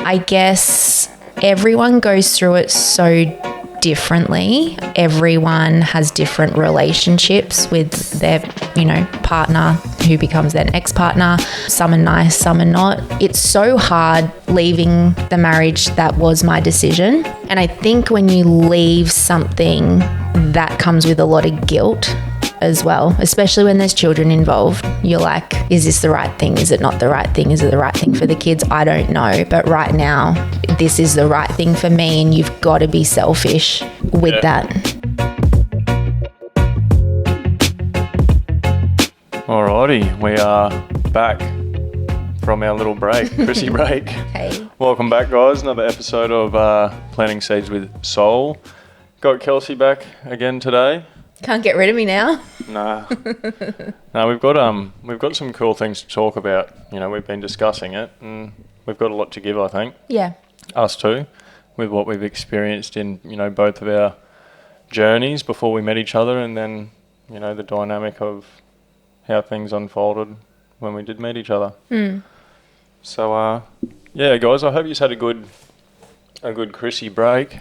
I guess everyone goes through it so differently. Everyone has different relationships with their, partner who becomes their ex-partner. Some are nice, some are not. It's so hard leaving the marriage that was my decision. And I think when you leave something, that comes with a lot of guilt as well, especially when there's children involved. You're like, is this the right thing? Is it not the right thing? Is it the right thing for the kids? I don't know. But right now, this is the right thing for me, and you've got to be selfish with that. Alrighty, we are back from our little break, Chrissy break. Hey. Welcome back, guys. Another episode of Planting Seeds with Soul. Got Kelsey back again today. Can't get rid of me now. No, we've got some cool things to talk about. We've been discussing it, and we've got a lot to give, I think. Yeah. Us too, with what we've experienced in, both of our journeys before we met each other, and then, the dynamic of how things unfolded when we did meet each other. So, yeah, guys, I hope you've had a good Chrissy break.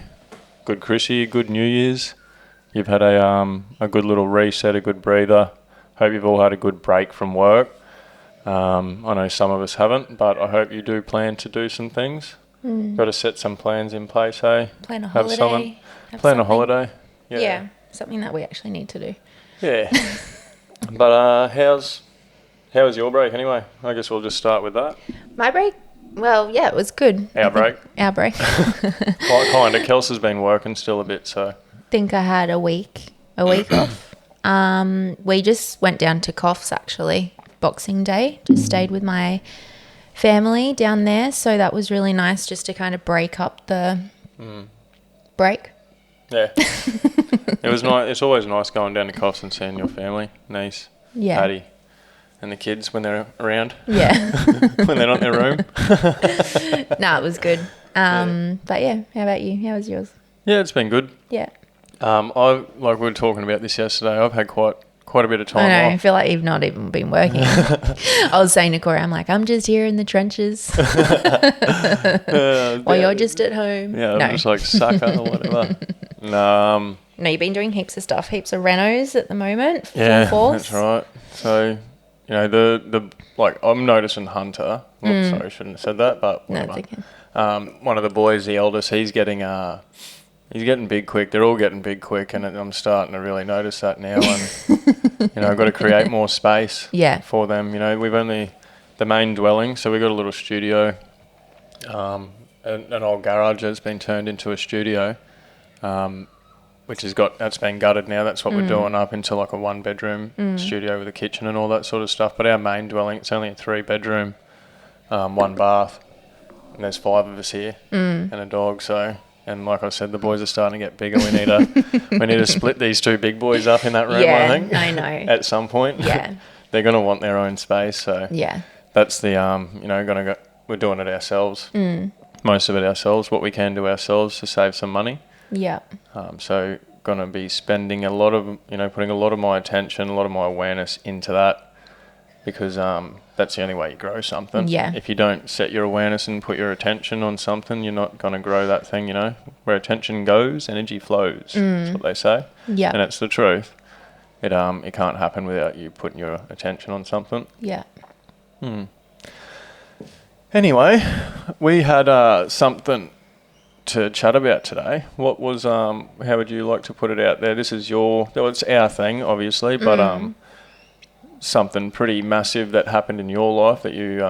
Good Chrissy, good New Year's. You've had a good little reset, a good breather. Hope you've all had a good break from work. I know some of us haven't, but I hope you do plan to do some things. Got to set some plans in place, hey? Plan a holiday. Plan a holiday. Yeah, something that we actually need to do. Yeah. But how's your break anyway? I guess we'll just start with that. My break? Well, yeah, it was good. Our break? Our break. Kind of. Kelsey's been working still a bit, so... think I had a week off. We just went down to Coffs actually, Boxing Day. Just stayed with my family down there, so that was really nice just to kind of break up the break. Yeah. It was nice. It's always nice going down to Coffs and seeing your family, niece, Patty, and the kids when they're around. Yeah. When they're not in their room. No, it was good. But yeah, how about you? How was yours? Yeah, it's been good. Yeah. Like we were talking about this yesterday, I've had quite a bit of time I know, off. I feel like you've not even been working. I was saying to Corey, I'm like, I'm just here in the trenches. While you're just at home. Yeah, I'm just like sucker or whatever. No, you've been doing heaps of stuff, heaps of renos at the moment. Yeah, Fourth. that's right. So, the I'm noticing Hunter. Oops, sorry, I shouldn't have said that, but whatever. No, it's okay. One of the boys, the eldest, he's getting big quick. They're all getting big quick, and I'm starting to really notice that now. And I've got to create more space for them. We've only the main dwelling, so we've got a little studio, an old garage that's been turned into a studio, that's been gutted now. That's what we're doing up into like a 1-bedroom studio with a kitchen and all that sort of stuff. But our main dwelling, it's only a 3-bedroom, 1 bath, and there's 5 of us here and a dog. So. And like I said, the boys are starting to get bigger. We need to split these 2 big boys up in that room, I think. I know. At some point. Yeah. They're going to want their own space. So that's the, we're doing it ourselves. Most of it ourselves, what we can do ourselves to save some money. Yeah. So going to be spending a lot of, putting a lot of my attention, a lot of my awareness into that. Because that's the only way you grow something. Yeah. If you don't set your awareness and put your attention on something, you're not going to grow that thing, Where attention goes, energy flows. That's what they say. Yeah. And it's the truth. It can't happen without you putting your attention on something. Yeah. Anyway, we had something to chat about today. What was, how would you like to put it out there? It's our thing, obviously, but... something pretty massive that happened in your life that you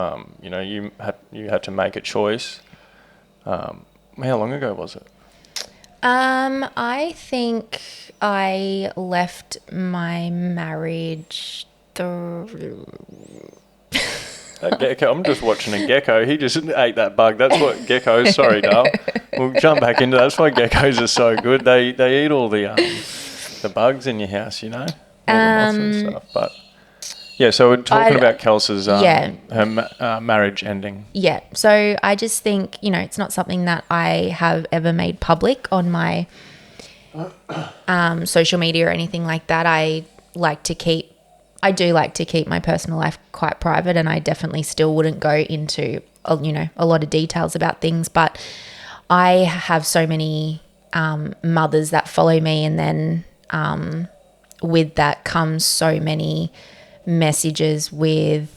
had to make a choice. How long ago was it? I think I left my marriage That gecko, I'm just watching a gecko. He just ate that bug. That's what geckos. Sorry, Dale. We'll jump back into that. That's why geckos are so good. They eat all the bugs in your house, all the moths and stuff. But yeah, so we're talking about Kelsey's her marriage ending. Yeah. So I just think it's not something that I have ever made public on my social media or anything like that. I do like to keep my personal life quite private, and I definitely still wouldn't go into a lot of details about things, but I have so many mothers that follow me, and then with that comes so many messages with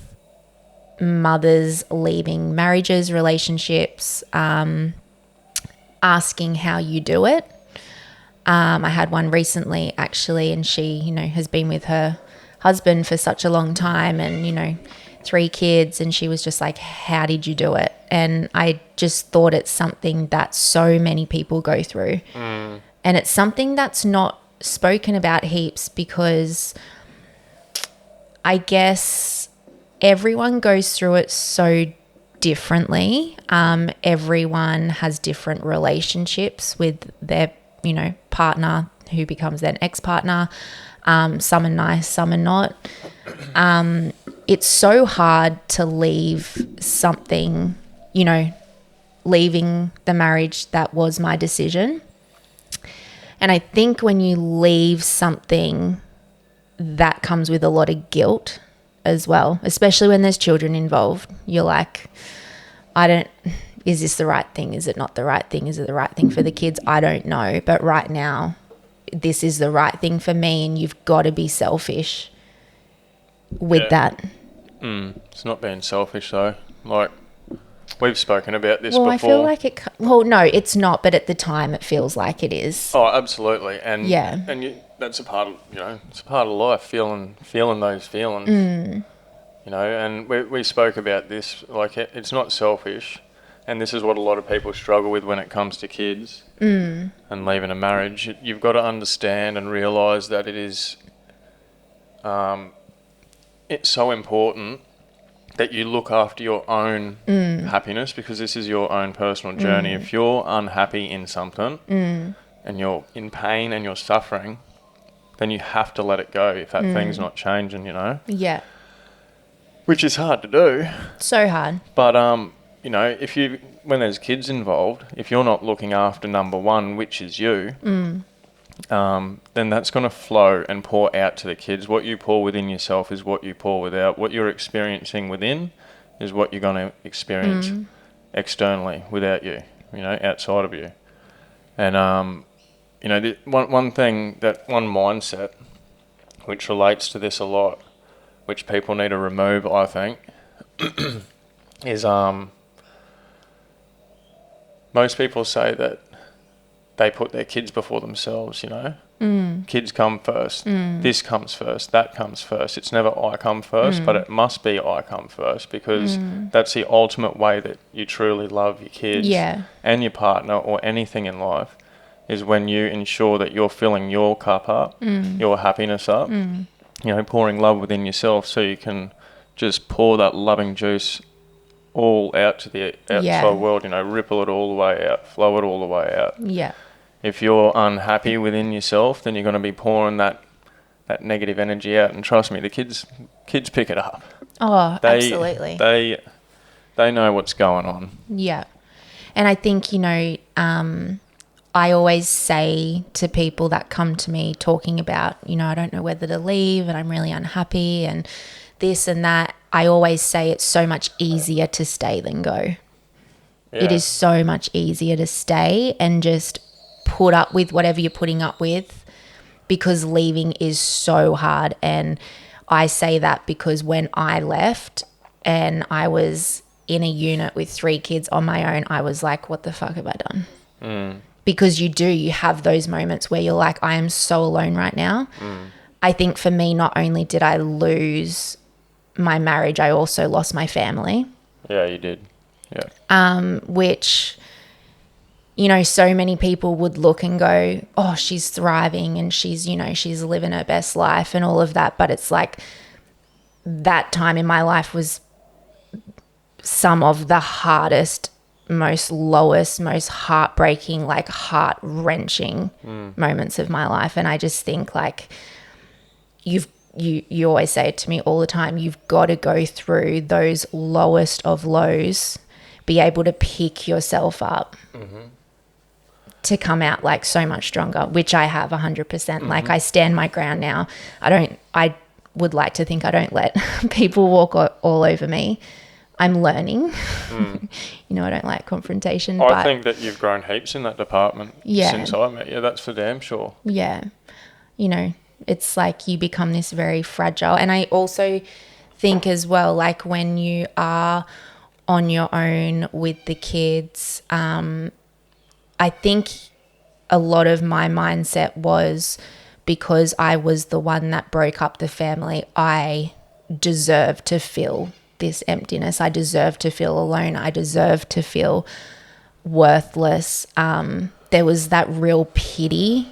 mothers leaving marriages, relationships, asking how you do it. I had one recently actually, and she, has been with her husband for such a long time and, 3 kids, and she was just like, how did you do it? And I just thought it's something that so many people go through. And it's something that's not spoken about heaps, because I guess everyone goes through it so differently. Everyone has different relationships with their, partner who becomes their ex-partner. Some are nice, some are not. It's so hard to leave something, leaving the marriage that was my decision. And I think when you leave something, that comes with a lot of guilt as well, especially when there's children involved. You're like, is this the right thing? Is it not the right thing? Is it the right thing for the kids? I don't know. But right now, this is the right thing for me, and you've got to be selfish with that. It's not being selfish though. Like, we've spoken about this before. I feel like no, it's not, but at the time it feels like it is. Oh, absolutely. And yeah. And that's a part of, it's a part of life, feeling those feelings. And we spoke about this, like, it's not selfish. And this is what a lot of people struggle with when it comes to kids and leaving a marriage. You've got to understand and realise that it is, it's so important that you look after your own happiness, because this is your own personal journey. If you're unhappy in something and you're in pain and you're suffering, then you have to let it go if that thing's not changing, Yeah. Which is hard to do. So hard. But, when there's kids involved, if you're not looking after number one, which is you, then that's going to flow and pour out to the kids. What you pour within yourself is what you pour without. What you're experiencing within is what you're going to experience externally without you, outside of you. And, one mindset which relates to this a lot, which people need to remove, I think, is most people say that they put their kids before themselves, Kids come first. This comes first. That comes first. It's never I come first, but it must be I come first, because that's the ultimate way that you truly love your kids and your partner or anything in life, is when you ensure that you're filling your cup up, your happiness up, pouring love within yourself, so you can just pour that loving juice all out to the outside world, ripple it all the way out, flow it all the way out. Yeah. If you're unhappy within yourself, then you're going to be pouring that negative energy out. And trust me, the kids pick it up. Oh, absolutely. They know what's going on. Yeah. And I think, I always say to people that come to me talking about, I don't know whether to leave and I'm really unhappy and this and that, I always say it's so much easier to stay than go. Yeah. It is so much easier to stay and just put up with whatever you're putting up with, because leaving is so hard. And I say that because when I left and I was in a unit with 3 kids on my own, I was like, what the fuck have I done? Because you have those moments where you're like, I am so alone right now. I think for me, not only did I lose my marriage, I also lost my family. Yeah, you did. Yeah. Which, so many people would look and go, oh, she's thriving and she's living her best life and all of that. But it's like, that time in my life was some of the hardest, most lowest, most heartbreaking, like heart-wrenching moments of my life. And I just think, like, you always say it to me all the time, you've got to go through those lowest of lows, be able to pick yourself up to come out like so much stronger, which I have 100%. Like, I stand my ground now. I would like to think I don't let people walk all over me, I'm learning. I don't like confrontation. I think that you've grown heaps in that department Yeah. since I met you. That's for damn sure. Yeah. It's like you become this very fragile. And I also think as well, like when you are on your own with the kids, I think a lot of my mindset was because I was the one that broke up the family, I deserve to feel this emptiness. I deserve to feel alone. I deserve to feel worthless. There was that real pity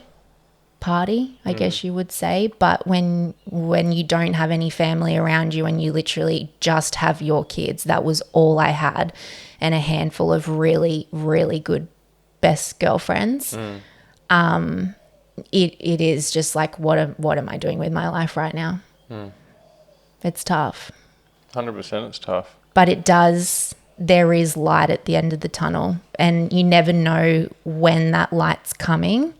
party, I guess you would say. But when you don't have any family around you and you literally just have your kids, that was all I had, and a handful of really, really good best girlfriends. It is just like, what am I doing with my life right now? It's tough. 100% it's tough. But there is light at the end of the tunnel, and you never know when that light's coming.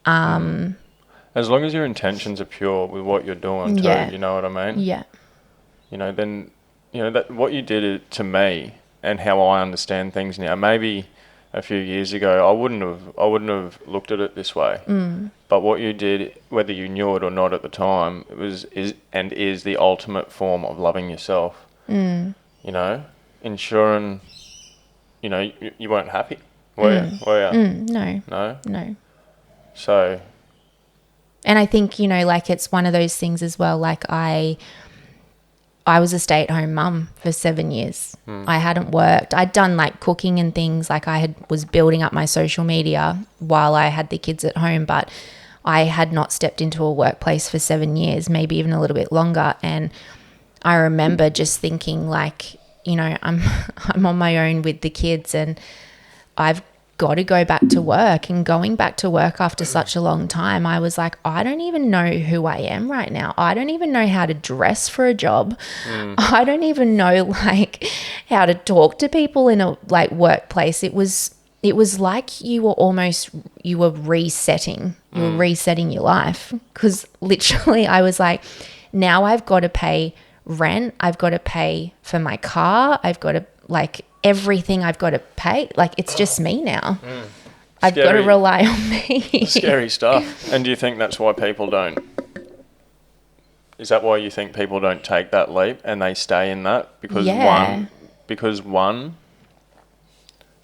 As long as your intentions are pure with what you're doing too, you know what I mean? Yeah. Then, that what you did to me and how I understand things now, maybe a few years ago, I wouldn't have looked at it this way. But what you did, whether you knew it or not at the time, is the ultimate form of loving yourself. Ensuring, you weren't happy, were you? No. No? So. And I think, like it's one of those things as well. Like I was a stay-at-home mum for 7 years. I hadn't worked. I'd done like cooking and things. Like was building up my social media while I had the kids at home, but I had not stepped into a workplace for 7 years, maybe even a little bit longer. And I remember just thinking like, I'm on my own with the kids, and I've got to go back to work. And going back to work after such a long time, I was like, I don't even know who I am right now. I don't even know how to dress for a job. I don't even know like how to talk to people in a like workplace. It was like you were resetting. You were resetting your life, because literally I was like, now I've got to pay rent. I've got to pay for my car. I've got to like everything I've got to pay. Like it's just me now. I've got to rely on me. Scary stuff. And do you think that's why people don't? Is that why you think people don't take that leap and they stay in that? Because one,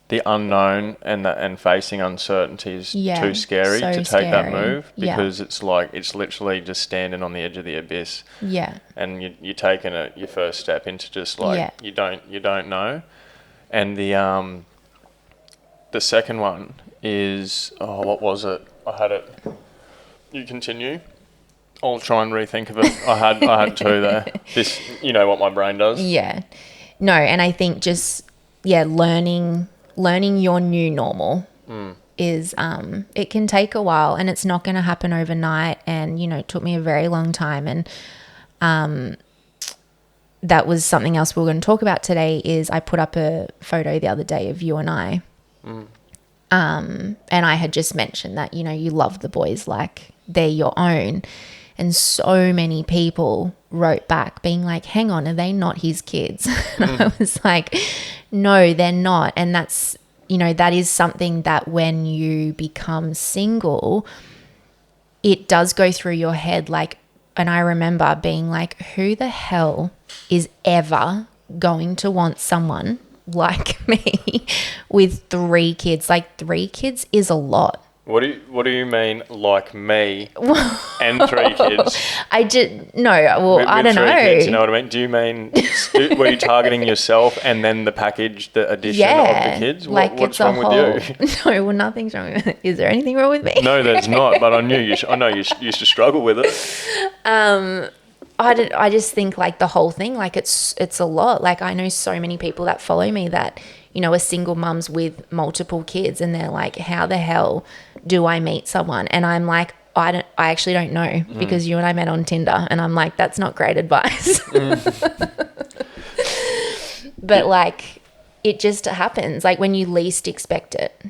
the unknown and facing uncertainty is too scary to take that move, because it's like it's literally just standing on the edge of the abyss. Yeah. And you're taking your first step into just like you don't know. And the second one is what was it? I had it. You continue. I'll try and rethink of it. I had two there. This, what my brain does. Yeah. No, and I think just learning your new normal is it can take a while, and it's not going to happen overnight. And it took me a very long time, and that was something else we were going to talk about today. Is I put up a photo the other day of you and I, and I had just mentioned that you love the boys like they're your own, and so many people wrote back being like, hang on, are they not his kids? And I was like, no, they're not. And that's, that is something that when you become single, it does go through your head. Like, and I remember being like, who the hell is ever going to want someone like me with 3 kids? Like 3 kids is a lot. What do you mean, like me and 3 kids? I don't know. Kids, you know what I mean? Do you mean, were you targeting yourself and then the addition of the kids? What's wrong with you? No, well, nothing's wrong with it. Is there anything wrong with me? No, there's not. But I know you used to struggle with it. I just think like the whole thing, like it's a lot. Like I know so many people that follow me that are single mums with multiple kids, and they're like, how the hell do I meet someone? And I'm like, I actually don't know, because you and I met on Tinder, and I'm like, that's not great advice. But like it just happens like when you least expect it.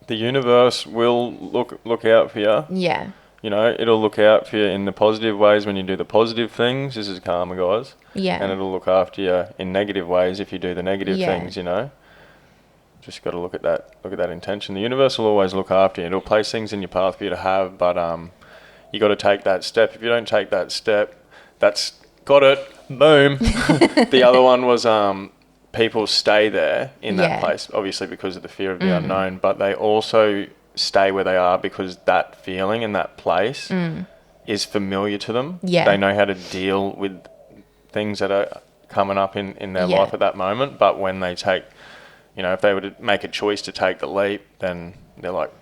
The universe will look out for you. Yeah. you know, it'll look out for you in the positive ways when you do the positive things. This is karma, guys. Yeah. And it'll look after you in negative ways if you do the negative Yeah. things, you know. Just got to look at that intention. The universe will always look after you. It'll place things in your path for you to have, but you got to take that step. If you don't take that step, that's got it. Boom. The other one was people stay there in that place, obviously because of the fear of the unknown, but they also stay where they are because that feeling and that place is familiar to them. Yeah. They know how to deal with things that are coming up in their life at that moment, but when they take, you know, if they were to make a choice to take the leap, then they're like,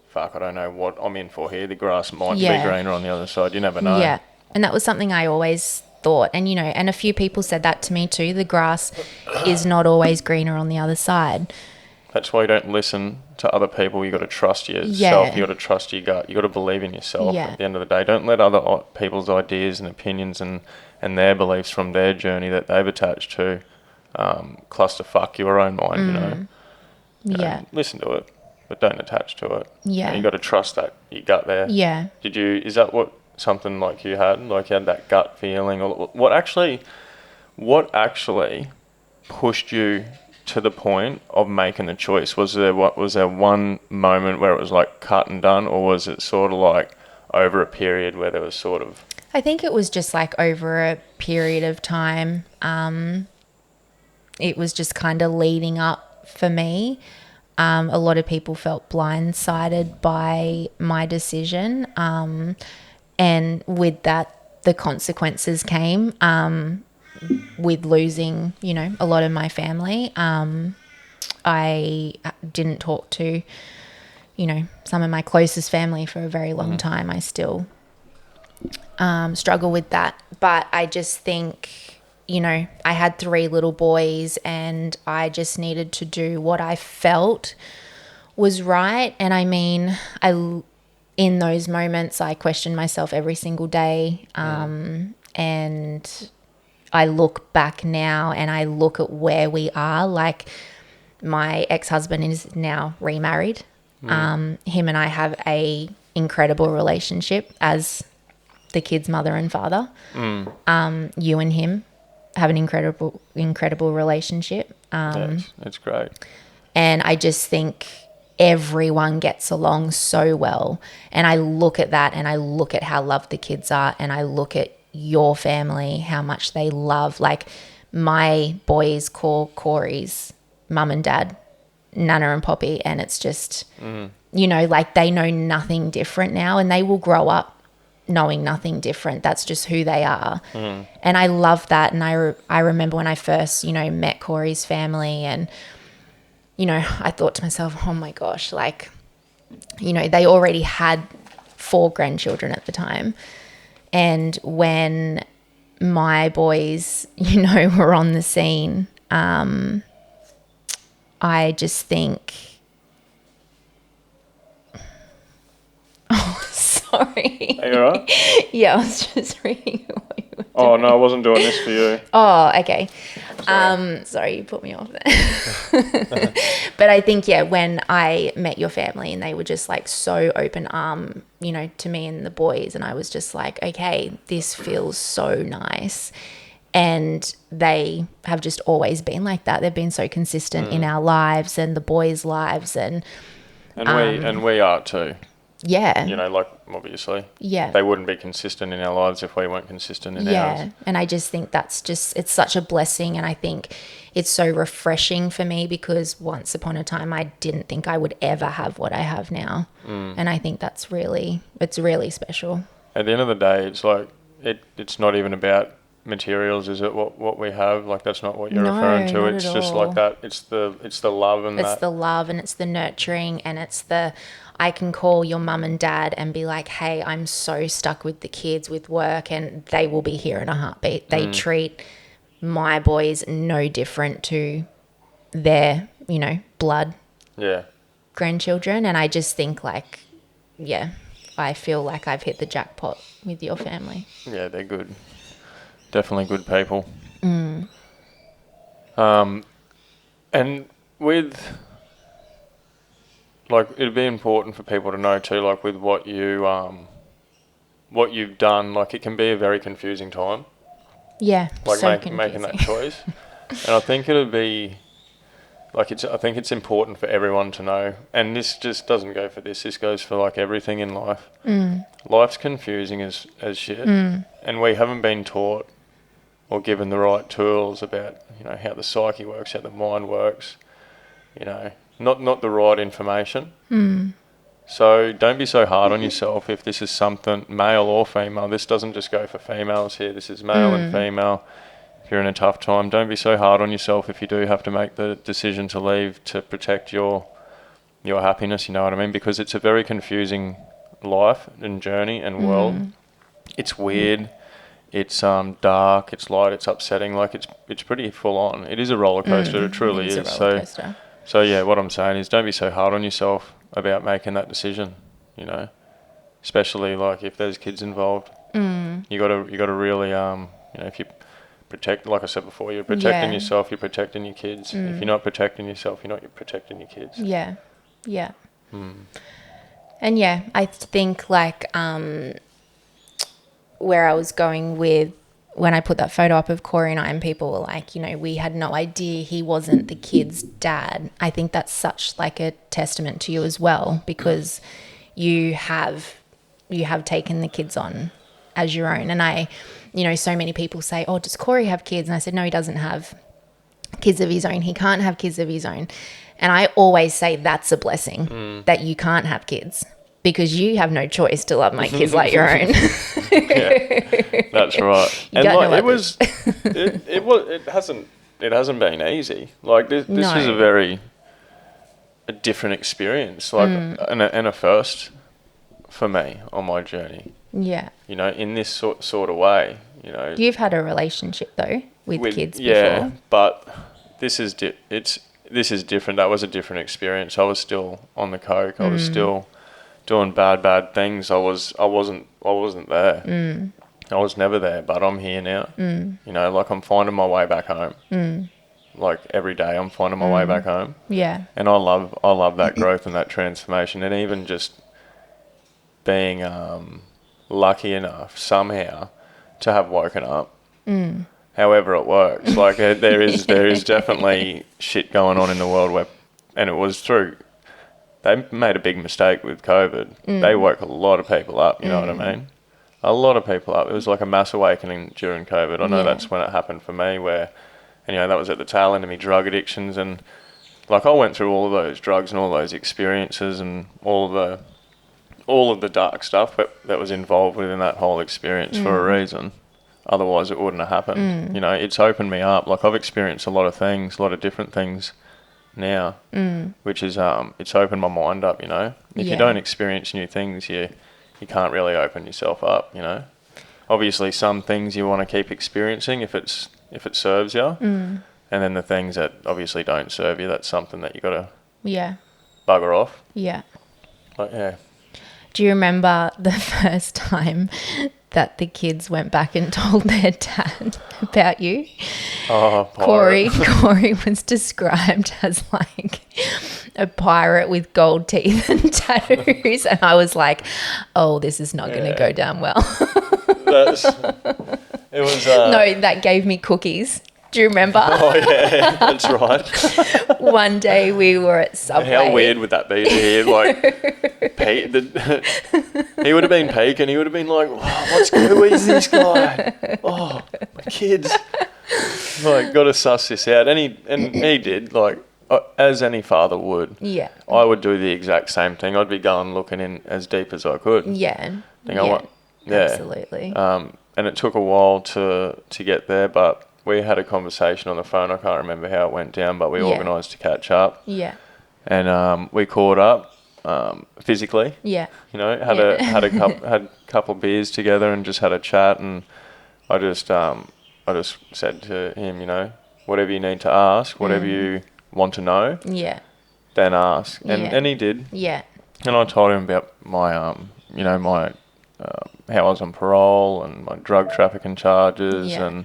fuck, I don't know what I'm in for here. The grass might be greener on the other side. You never know. Yeah. And that was something I always thought. And, you know, and a few people said that to me too. The grass is not always greener on the other side. That's why you don't listen to other people. You got to trust yourself. Yeah. You got to trust your gut. You got to believe in yourself. Yeah. At the end of the day, don't let other people's ideas and opinions and their beliefs from their journey that they've attached to clusterfuck your own mind. You know. Yeah. Listen to it, but don't attach to it. Yeah. You got to trust that your gut there. Yeah. Is that what something like you had? Like you had that gut feeling, or what actually pushed you to the point of making the choice? Was there one moment where it was like cut and done, or was it sort of like over a period where there was sort of? I think it was just like over a period of time. It was just kind of leading up for me. A lot of people felt blindsided by my decision. And with that, the consequences came with losing, you know, a lot of my family. I didn't talk to, you know, some of my closest family for a very long time. I still struggle with that. But I just think, you know, I had 3 little boys and I just needed to do what I felt was right. And I mean, in those moments, I questioned myself every single day. And I look back now and I look at where we are. Like, my ex-husband is now remarried. Him and I have a incredible relationship as the kid's mother and father. You and him have an incredible relationship. It's great. And I just think everyone gets along so well. And I look at that and I look at how loved the kids are, and I look at your family, how much they love. Like, my boys call Corey's mum and dad Nana and Poppy, and it's just, you know, like, they know nothing different now, and they will grow up knowing nothing different. That's just who they are. And I love that. And I remember when I first, you know, met Corey's family, and, you know, I thought to myself, oh my gosh, like, you know, they already had 4 grandchildren at the time. And when my boys, you know, were on the scene, I just think, oh, sorry. Are you all right? Yeah, I was just reading what you were doing. Oh, no, I wasn't doing this for you. Oh, okay. Sorry. Sorry, you put me off there. But I think, yeah, when I met your family and they were just like so open arm, you know, to me and the boys, and I was just like, okay, this feels so nice. And they have just always been like that. They've been so consistent in our lives and the boys' lives, and we are too. Yeah. You know, like, obviously. Yeah. They wouldn't be consistent in our lives if we weren't consistent in ours. Yeah. And I just think that's just, it's such a blessing. And I think it's so refreshing for me, because once upon a time I didn't think I would ever have what I have now. And I think that's really, it's really special. At the end of the day, it's like, it's not even about materials, is it? What we have, like, that's not what you're referring to. Not It's at just all. like that. It's the love and It's the love, and it's the nurturing, and it's the, I can call your mum and dad and be like, hey, I'm so stuck with the kids, with work, and they will be here in a heartbeat. They treat my boys no different to their, you know, blood grandchildren. And I just think, like, yeah, I feel like I've hit the jackpot with your family. Yeah, they're good. Definitely good people. And with, like, it'd be important for people to know too, like, with what you what you've done, like it can be a very confusing time, Yeah, like so making that confusing. choice. And I think it'll be like I think it's important for everyone to know. And this just doesn't go for this. This goes for like everything in life. Life's confusing as shit, and we haven't been taught or given the right tools about how the psyche works, how the mind works. Not the right information. So don't be so hard on yourself if this is something, male or female. This doesn't just go for females here. This is male and female. If you're in a tough time, don't be so hard on yourself if you do have to make the decision to leave to protect your happiness, you know what I mean? Because it's a very confusing life and journey and world. It's weird. It's dark. It's light. It's upsetting. Like it's pretty full on. It is a roller coaster. It truly It is is. a roller coaster. So yeah, what I'm saying is don't be so hard on yourself about making that decision. Especially like if there's kids involved. You gotta really if you protect, like I said before, you're protecting yourself. You're protecting your kids. If you're not protecting yourself, you're not protecting your kids. Yeah. And yeah, I think like where I was going with when I put that photo up of Corey and I, and people were like, we had no idea he wasn't the kid's dad. I think that's such like a testament to you as well, because you have taken the kids on as your own. And I, so many people say, oh, does Corey have kids? And I said, no, he doesn't have kids of his own. He can't have kids of his own. And I always say that's a blessing that you can't have kids, because you have no choice to love my kids like your own. Yeah, that's right. You got no it others. it hasn't been easy. Like this No. is a different experience, like and a first for me on my journey. Yeah. In this sort of way. You've had a relationship though with kids before. Yeah, but this is different. That was a different experience. I was still on the coke. I was still doing bad things. I wasn't there. I was never there, but I'm here now. Like I'm finding my way back home. Like every day I'm finding my way back home. Yeah. And I love that growth and that transformation, and even just being lucky enough somehow to have woken up. However it works. Like there is definitely shit going on in the world and it was true. They made a big mistake with COVID. They woke a lot of people up, you know what I mean? A lot of people up. It was like a mass awakening during COVID. I know that's when it happened for me, where, and that was at the tail end of my drug addictions. And like I went through all of those drugs and all those experiences and all of the dark stuff that was involved within that whole experience for a reason. Otherwise it wouldn't have happened. It's opened me up. Like I've experienced a lot of things, a lot of different things now, which is it's opened my mind up. If you don't experience new things, you can't really open yourself up. Obviously some things you want to keep experiencing if it serves you, and then the things that obviously don't serve you, that's something that you got to bugger off. But yeah. Do you remember the first time that the kids went back and told their dad about you? Oh, Corey was described as like a pirate with gold teeth and tattoos, and I was like, "Oh, this is not going to go down well." It was. No, that gave me cookies. Do you remember? Oh yeah, that's right. One day we were at Subway. How weird would that be to hear? Like, he would have been peaking. He would have been like, who is this guy? Oh, my kids. Like, got to suss this out. And he did, like, as any father would. Yeah. I would do the exact same thing. I'd be going looking in as deep as I could. Yeah. Absolutely. And it took a while to get there, but we had a conversation on the phone. I can't remember how it went down, but we organised to catch up. Yeah. And we caught up physically. Yeah. Had a couple of beers together and just had a chat. And I just said to him, whatever you need to ask, whatever you want to know, then ask. And he did. Yeah. And I told him about my my how I was on parole and my drug trafficking charges and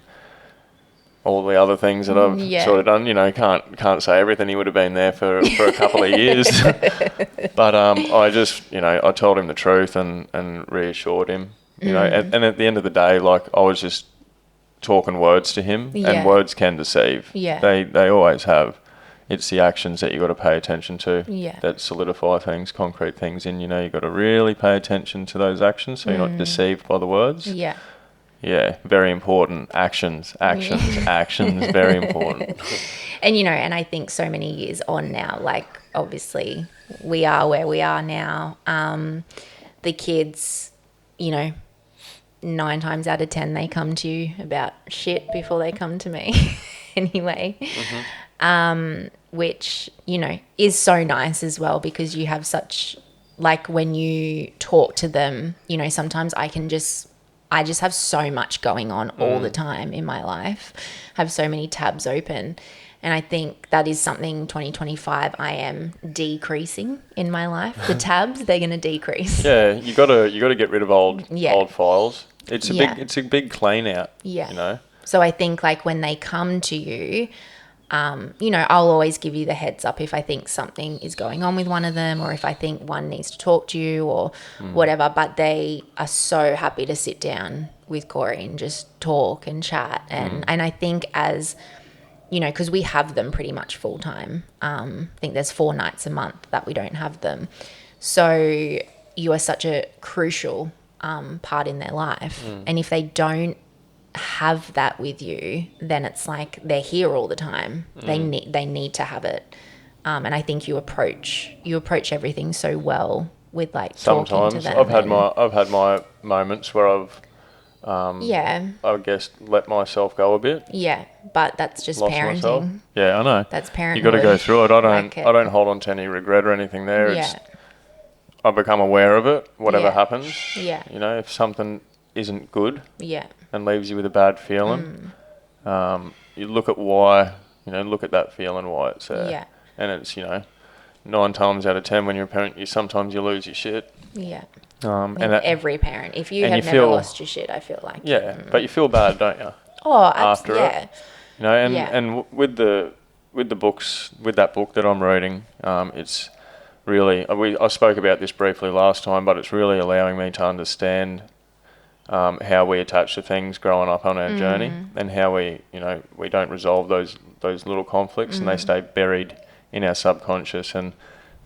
all the other things that I've sort of done. Can't say everything. He would have been there for a couple of years. But I just, I told him the truth and reassured him You know, and at the end of the day, like, I was just talking words to him, and words can deceive. Yeah. They always have. It's the actions that you got to pay attention to that solidify things, concrete things, and, you know, you got to really pay attention to those actions so you're not deceived by the words. Yeah. Yeah, very important. Actions, very important. And, you know, and I think so many years on now, like, obviously we are where we are now. The kids, you know, 9 times out of 10, they come to you about shit before they come to me anyway. Which, you know, is so nice as well, because you have such, like, when you talk to them, you know, sometimes I just have so much going on all the time in my life, have so many tabs open. And I think that is something 2025 I am decreasing in my life. The tabs, they're going to decrease. Yeah, you got to get rid of old files. It's a big clean out. Yeah. You know. So I think, like, when they come to you, you know, I'll always give you the heads up if I think something is going on with one of them, or if I think one needs to talk to you or whatever. But they are so happy to sit down with Corey and just talk and chat. And I think, as, you know, because we have them pretty much full time. I think there's 4 nights a month that we don't have them. So you are such a crucial part in their life. And if they don't have that with you, then it's like they're here all the time. They need to have it. And I think you approach everything so well with, like, talking to them. Sometimes I've had my moments where I've I guess let myself go a bit. Yeah, but that's just Lost parenting. Myself. Yeah, I know. That's parenting. You got to go through it. I don't hold on to any regret or anything there. Yeah. It's, I become aware of it, whatever happens. Yeah. You know, if something isn't good. Yeah. And leaves you with a bad feeling. You look at why, you know, look at that feeling, why it's there. Yeah. And it's, you know, 9 times out of 10 when you're a parent, sometimes you lose your shit. Yeah. And every parent. If you have never lost your shit, I feel like. Yeah, but you feel bad, don't you? Oh, after yeah. it. You know, and with the books, with that book that I'm reading, it's really, I spoke about this briefly last time, but it's really allowing me to understand how we attach to things growing up on our journey, and how we don't resolve those little conflicts, and they stay buried in our subconscious, and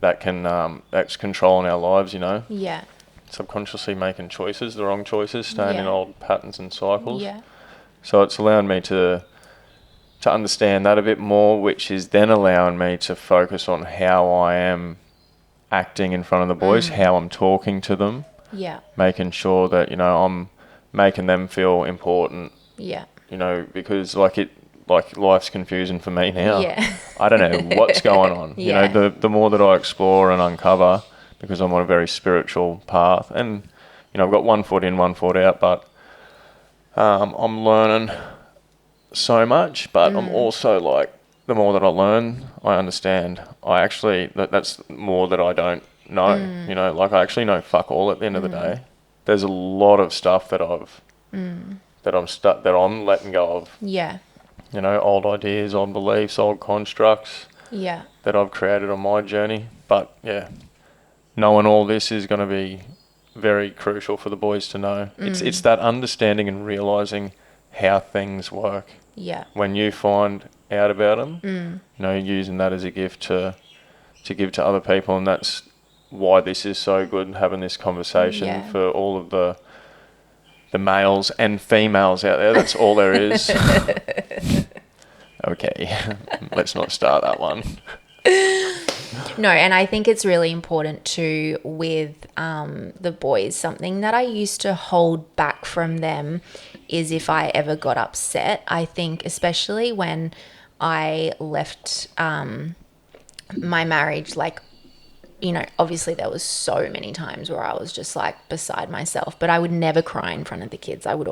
that's controlling our lives, you know. Yeah. Subconsciously making choices, the wrong choices, staying in old patterns and cycles. Yeah. So it's allowing me to understand that a bit more, which is then allowing me to focus on how I am acting in front of the boys, how I'm talking to them. Yeah. Making sure that, you know, I'm making them feel important. Yeah. You know, because like life's confusing for me now. Yeah. I don't know what's going on. You know, the more that I explore and uncover, because I'm on a very spiritual path, and, you know, I've got one foot in, one foot out, but I'm learning so much, but I'm also, like, the more that I learn, I understand. That's more that I don't know. You know, like, I actually know fuck all at the end of the day. There's a lot of stuff that I'm letting go of. Yeah. You know, old ideas, old beliefs, old constructs. Yeah. That I've created on my journey. But yeah, knowing all this is going to be very crucial for the boys to know. It's that understanding and realizing how things work. Yeah. When you find out about them, you know, using that as a gift to give to other people, and that's why this is so good, having this conversation for all of the males and females out there. That's all there is. Okay, let's not start that one. No, and I think it's really important too with the boys. Something that I used to hold back from them is if I ever got upset. I think especially when I left my marriage, like, you know, obviously there was so many times where I was just, like, beside myself, but I would never cry in front of the kids. I would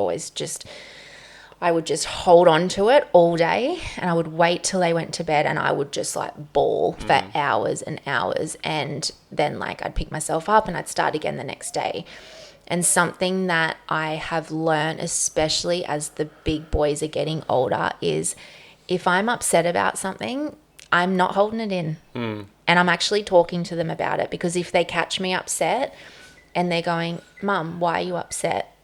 just hold on to it all day, and I would wait till they went to bed, and I would just, like, bawl for hours and hours, and then, like, I'd pick myself up and I'd start again the next day. And something that I have learned, especially as the big boys are getting older, is if I'm upset about something, I'm not holding it in. And I'm actually talking to them about it, because if they catch me upset and they're going, Mum, why are you upset?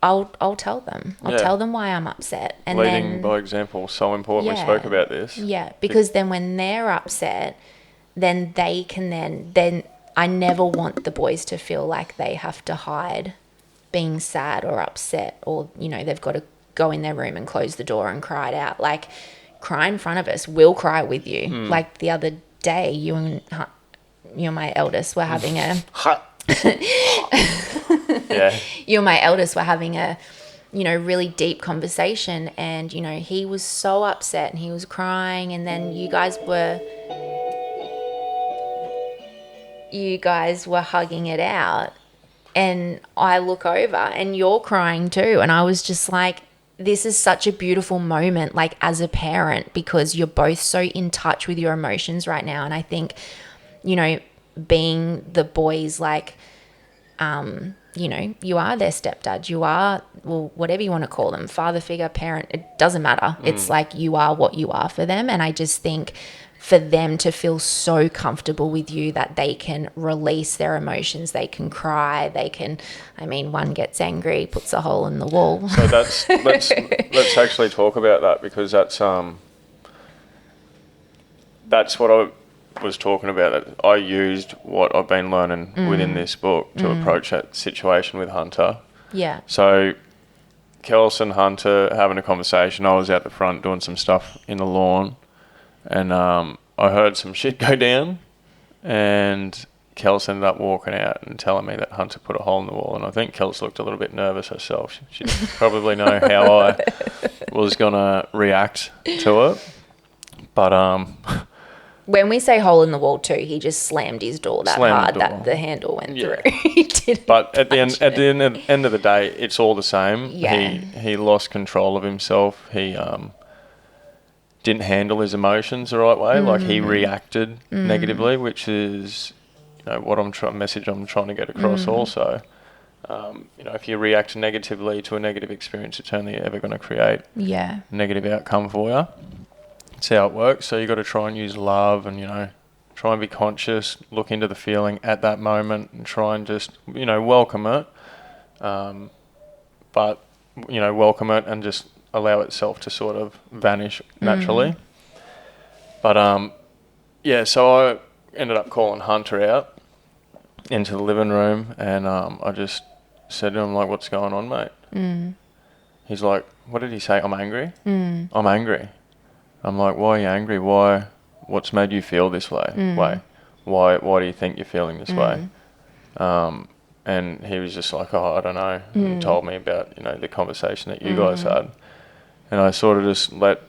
I'll tell them. I'll Yeah. tell them why I'm upset. And Leading then, by example is so important. We Yeah. spoke about this. yeah, because then when they're upset, then they can then I never want the boys to feel like they have to hide being sad or upset, or, you know, they've got to go in their room and close the door and cry it out. Like, cry in front of us. We'll cry with you. Like the other day, you and my eldest were having a Yeah. you and my eldest were having a, you know, really deep conversation, and, you know, he was so upset and he was crying, and then you guys were hugging it out, and I look over and you're crying too, and I was just like, this is such a beautiful moment, like, as a parent, because you're both so in touch with your emotions right now. And I think, you know, being the boys, like, you know, you are their stepdad, you are, well, whatever you want to call them, father figure, parent, it doesn't matter. It's like, you are what you are for them. And I just think for them to feel so comfortable with you that they can release their emotions, they can cry, they can, I mean, one gets angry, puts a hole in the wall. So let's actually talk about that, because that's what I was talking about. That I used what I've been learning within this book to approach that situation with Hunter. Yeah. So Kelsey and Hunter having a conversation. I was out the front doing some stuff in the lawn, and I heard some shit go down, and Kelsey ended up walking out and telling me that Hunter put a hole in the wall. And I think Kelsey looked a little bit nervous herself. She didn't probably know how I was going to react to it. But when we say hole in the wall too, he just slammed his door that hard that the handle went through. He didn't. But at the end of the day, it's all the same. Yeah. He lost control of himself. He didn't handle his emotions the right way. Like, he reacted negatively, which is, you know, what I'm trying to get across. Also, you know, if you react negatively to a negative experience, it's only ever going to create a negative outcome for you. It's how it works. So you got to try and use love, and, you know, try and be conscious, look into the feeling at that moment, and try and just, you know, welcome it. But, you know, welcome it and just allow itself to sort of vanish naturally. But yeah, so I ended up calling Hunter out into the living room, and I just said to him, like, what's going on, mate? He's like, what did he say? I'm angry? I'm angry. I'm like, why are you angry? Why? What's made you feel this way? Why do you think you're feeling this way? And he was just like, oh, I don't know. And he told me about, you know, the conversation that you guys had. And I sort of just let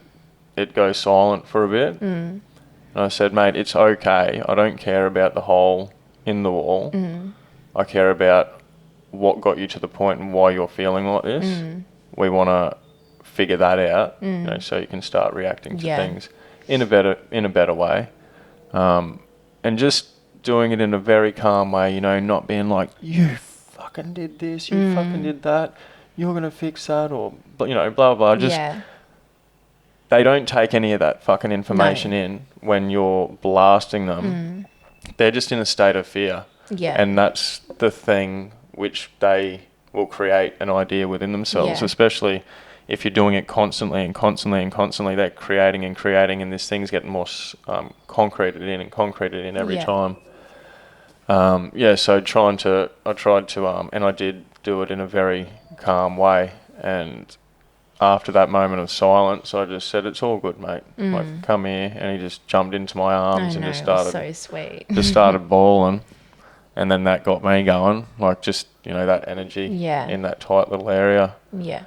it go silent for a bit. And I said, mate, it's okay. I don't care about the hole in the wall. I care about what got you to the point and why you're feeling like this. We want to figure that out, you know, so you can start reacting to things in a better way. And just doing it in a very calm way, you know, not being like, you fucking did this, you fucking did that, you're going to fix that, or, you know, blah, blah, blah. Just, they don't take any of that fucking information in when you're blasting them. They're just in a state of fear. And that's the thing which they will create an idea within themselves, especially if you're doing it constantly and constantly and constantly. They're creating, and this thing's getting more concreted in every time. So I tried to, and I did do it in a very calm way. And after that moment of silence, I just said, it's all good, mate. Like, come here. And he just jumped into my arms and just started, so sweet. just started bawling. And then that got me going, like, just, you know, that energy in that tight little area. Yeah.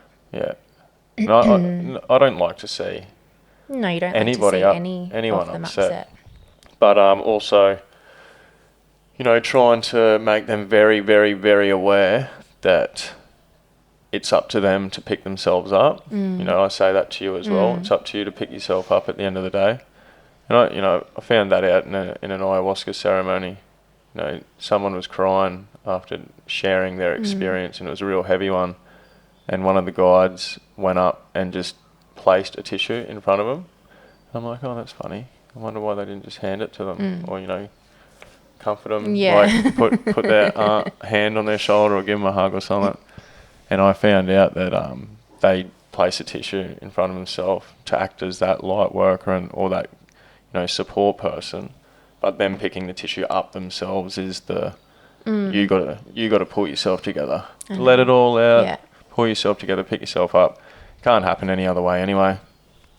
No, I don't like to see No, you don't anybody like to see anyone upset. But also, you know, trying to make them very, very, very aware that it's up to them to pick themselves up. You know, I say that to you as well. It's up to you to pick yourself up at the end of the day. And I found that out in an ayahuasca ceremony. You know, someone was crying after sharing their experience, and it was a real heavy one. And one of the guides went up and just placed a tissue in front of them. I'm like, oh, that's funny. I wonder why they didn't just hand it to them, or, you know, comfort them, like put their hand on their shoulder or give them a hug or something. And I found out that they place a tissue in front of themselves to act as that light worker or that, support person. But them picking the tissue up themselves is the you got to pull yourself together, let it all out, pull yourself together, pick yourself up. Can't happen any other way anyway.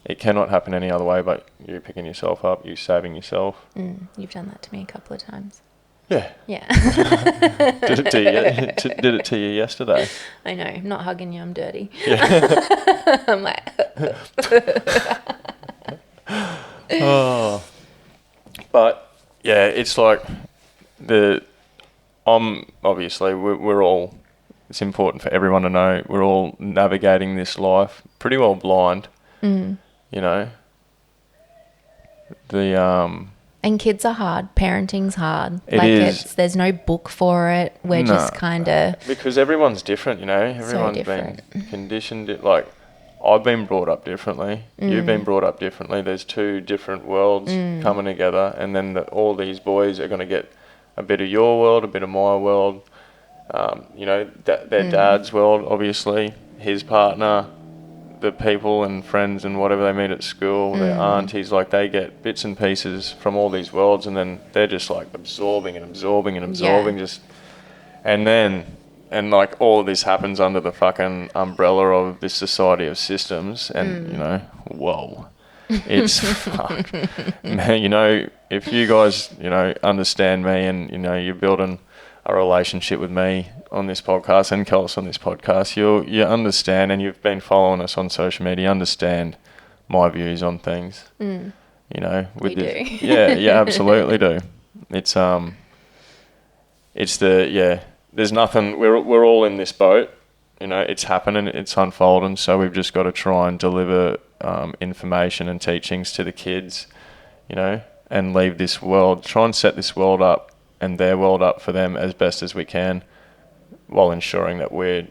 It cannot happen any other way but you picking yourself up, you saving yourself. You've done that to me a couple of times. Yeah. Yeah. Did it to you yesterday? I know. I'm not hugging you. I'm dirty. Yeah. I'm like... Oh. But, yeah, it's like obviously, we're all... It's important for everyone to know we're all navigating this life pretty well blind. And kids are hard. Parenting's hard. It is. There's no book for it. We're just kind of... Because everyone's different, Everyone's been conditioned. Like, I've been brought up differently. You've been brought up differently. There's two different worlds coming together. And then all these boys are going to get a bit of your world, a bit of my world. Their dad's world, obviously, his partner, the people and friends and whatever they meet at school, their aunties, like they get bits and pieces from all these worlds, and then they're just like absorbing, and like all of this happens under the fucking umbrella of this society of systems, and whoa, it's fuck, man. If you guys understand me, and you're building a relationship with me on this podcast and Kelsey on this podcast, you understand, and you've been following us on social media, understand my views on things. With we this, do. you absolutely do. It's there's nothing. We're all in this boat. It's happening. It's unfolding. So we've just got to try and deliver information and teachings to the kids, and leave this world. Try and set this world up and their world up for them as best as we can, while ensuring that we're,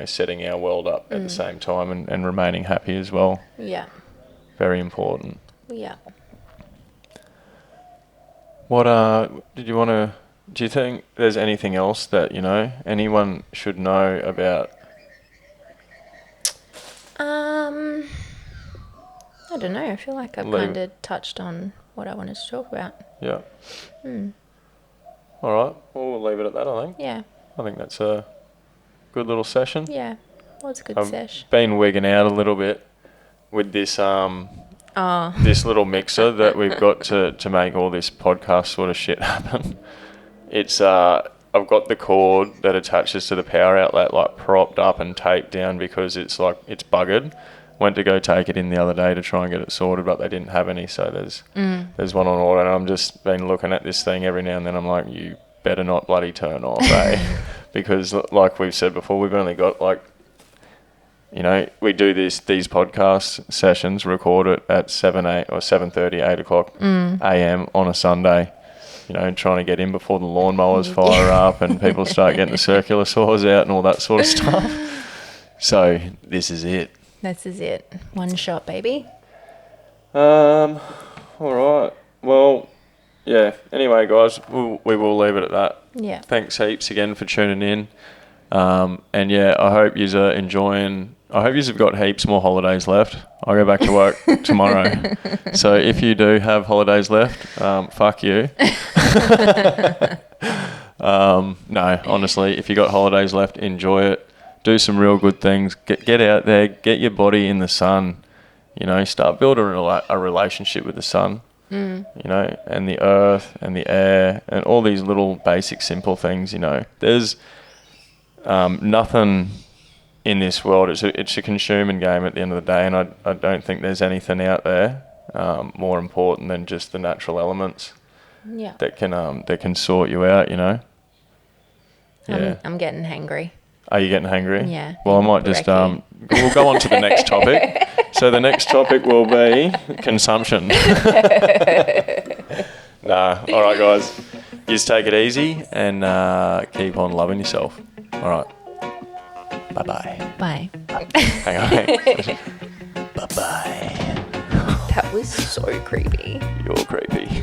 setting our world up at the same time and remaining happy as well. Yeah. Very important. Yeah. What do you think there's anything else that, anyone should know about? I don't know. I feel like I've kind of touched on what I wanted to talk about. Yeah. All right. Well, we'll leave it at that, I think. Yeah. I think that's a good little session. Yeah. Well, it's a good sesh. Been wigging out a little bit with this this little mixer that we've got to make all this podcast sort of shit happen. It's I've got the cord that attaches to the power outlet like propped up and taped down because it's buggered. Went to go take it in the other day to try and get it sorted, but they didn't have any, so there's one on order, and I'm just been looking at this thing every now and then. I'm like, you better not bloody turn off, eh? Because like we've said before, we've only got we do these podcast sessions, record it at 7:30, 8 o'clock a.m. on a Sunday, trying to get in before the lawnmowers fire up and people start getting the circular saws out and all that sort of stuff. So this is it. This is it. One shot, baby. All right. Well, yeah. Anyway, guys, we will leave it at that. Yeah. Thanks heaps again for tuning in. And yeah, I hope yous are enjoying. I hope yous have got heaps more holidays left. I go back to work tomorrow. So if you do have holidays left, fuck you. No, honestly, if you got holidays left, enjoy it. Do some real good things. Get out there. Get your body in the sun. Start building a relationship with the sun. And the earth and the air and all these little basic simple things. There's nothing in this world. It's a consuming game at the end of the day, and I don't think there's anything out there more important than just the natural elements. Yeah. That can sort you out. Yeah. I'm getting hangry. Are you getting hungry? Yeah. Well, I might just we'll go on to the next topic. So the next topic will be consumption. Nah. All right, guys. You just take it easy and keep on loving yourself. All right. Bye-bye. Bye. Hang on. Bye-bye. That was so creepy. You're creepy.